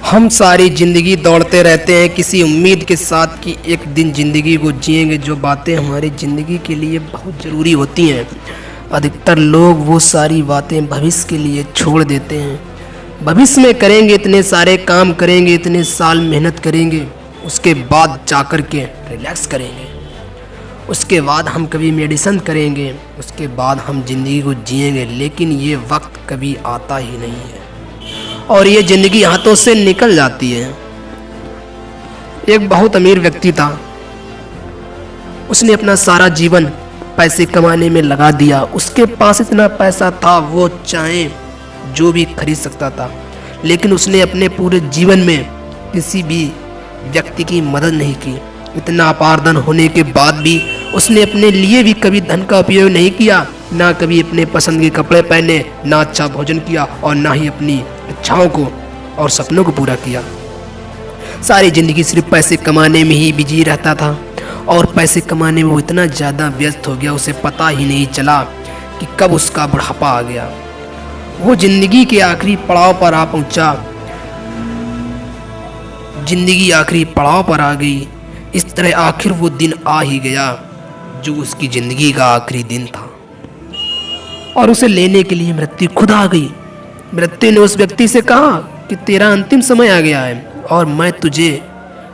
हम सारी ज़िंदगी दौड़ते रहते हैं किसी उम्मीद के साथ कि एक दिन ज़िंदगी को जिएंगे। जो बातें हमारी ज़िंदगी के लिए बहुत ज़रूरी होती हैं, अधिकतर लोग वो सारी बातें भविष्य के लिए छोड़ देते हैं। भविष्य में करेंगे, इतने सारे काम करेंगे, इतने साल मेहनत करेंगे, उसके बाद जाकर के रिलैक्स करेंगे, उसके बाद हम कभी मेडिसिन करेंगे, उसके बाद हम ज़िंदगी को जिएंगे। लेकिन ये वक्त कभी आता ही नहीं है और ये ज़िंदगी हाथों से निकल जाती है। एक बहुत अमीर व्यक्ति था, उसने अपना सारा जीवन पैसे कमाने में लगा दिया। उसके पास इतना पैसा था, वो चाहे जो भी खरीद सकता था, लेकिन उसने अपने पूरे जीवन में किसी भी व्यक्ति की मदद नहीं की। इतना अपार धन होने के बाद भी उसने अपने लिए भी कभी धन का उपयोग नहीं किया, ना कभी अपने पसंद के कपड़े पहने, ना अच्छा भोजन किया और ना ही अपनी इच्छाओं को और सपनों को पूरा किया। सारी ज़िंदगी सिर्फ पैसे कमाने में ही बिजी रहता था और पैसे कमाने में वो इतना ज़्यादा व्यस्त हो गया, उसे पता ही नहीं चला कि कब उसका बुढ़ापा आ गया। वो ज़िंदगी के आखिरी पड़ाव पर आ पहुंचा, ज़िंदगी आखिरी पड़ाव पर आ गई। इस तरह आखिर वो दिन आ ही गया जो उसकी ज़िंदगी का आखिरी दिन था और उसे लेने के लिए मृत्यु खुद आ गई। मृत्यु ने उस व्यक्ति से कहा कि तेरा अंतिम समय आ गया है और मैं तुझे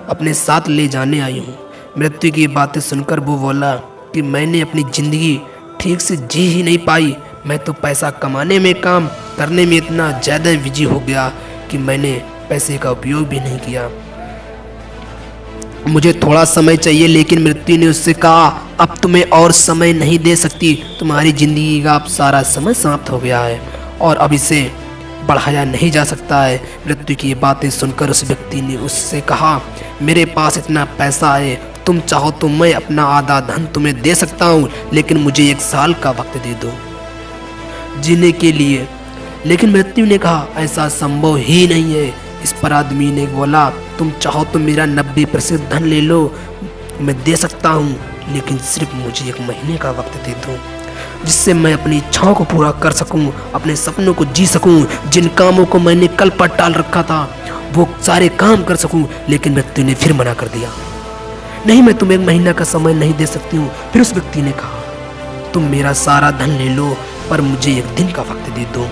अपने साथ ले जाने आई हूँ। मृत्यु की बातें सुनकर वो बोला कि मैंने अपनी ज़िंदगी ठीक से जी ही नहीं पाई। मैं तो पैसा कमाने में, काम करने में इतना ज़्यादा बिजी हो गया कि मैंने पैसे का उपयोग भी नहीं किया। मुझे थोड़ा समय चाहिए। लेकिन मृत्यु ने उससे कहा, अब तुम्हें और समय नहीं दे सकती, तुम्हारी ज़िंदगी का अब सारा समय समाप्त हो गया है और अब इसे बढ़ाया नहीं जा सकता है। मृत्यु की बातें सुनकर उस व्यक्ति ने उससे कहा, मेरे पास इतना पैसा है, तुम चाहो तो मैं अपना आधा धन तुम्हें दे सकता हूँ, लेकिन मुझे 1 साल का वक्त दे दो जीने के लिए। लेकिन मृत्यु ने कहा, ऐसा संभव ही नहीं है। इस पर आदमी ने बोला, तुम चाहो तो मेरा 90% धन ले लो, मैं दे सकता हूँ, लेकिन सिर्फ मुझे 1 महीने का वक्त दे दो, जिससे मैं अपनी इच्छाओं को पूरा कर सकूं, अपने सपनों को जी सकूं, जिन कामों को मैंने कल पर टाल रखा था वो सारे काम कर सकूं। लेकिन मृत्यु ने फिर मना कर दिया, नहीं, मैं तुम्हें 1 महीना का समय नहीं दे सकती हूँ। फिर उस व्यक्ति ने कहा, तुम मेरा सारा धन ले लो पर मुझे 1 दिन का वक्त दे दो।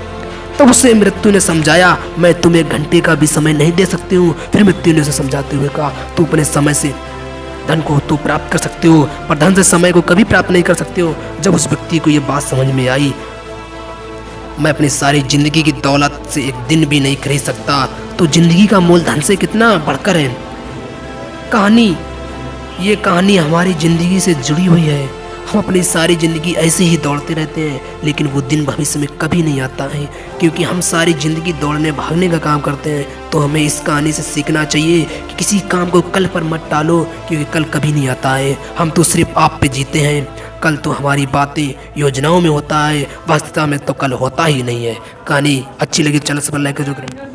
तब उसे मृत्यु ने समझाया, मैं तुम्हें 1 घंटे का भी समय नहीं दे सकती हूँ। फिर मृत्यु ने उसे समझाते हुए कहा, तू अपने समय से धन को तो प्राप्त कर सकते हो, पर धन से समय को कभी प्राप्त नहीं कर सकते हो। जब उस व्यक्ति को ये बात समझ में आई, मैं अपनी सारी ज़िंदगी की दौलत से 1 दिन भी नहीं खरीद सकता, तो ज़िंदगी का मोल धन से कितना बढ़कर है। ये कहानी हमारी ज़िंदगी से जुड़ी हुई है। हम अपनी सारी ज़िंदगी ऐसे ही दौड़ते रहते हैं, लेकिन वो दिन भविष्य में कभी नहीं आता है, क्योंकि हम सारी ज़िंदगी दौड़ने भागने का काम करते हैं। तो हमें इस कहानी से सीखना चाहिए कि किसी काम को कल पर मत टालो, क्योंकि कल कभी नहीं आता है। हम तो सिर्फ आप पे जीते हैं। कल तो हमारी बातें योजनाओं में होता है, वास्तविकता में तो कल होता ही नहीं है। कहानी अच्छी लगी, चैनल पर लाइक करो।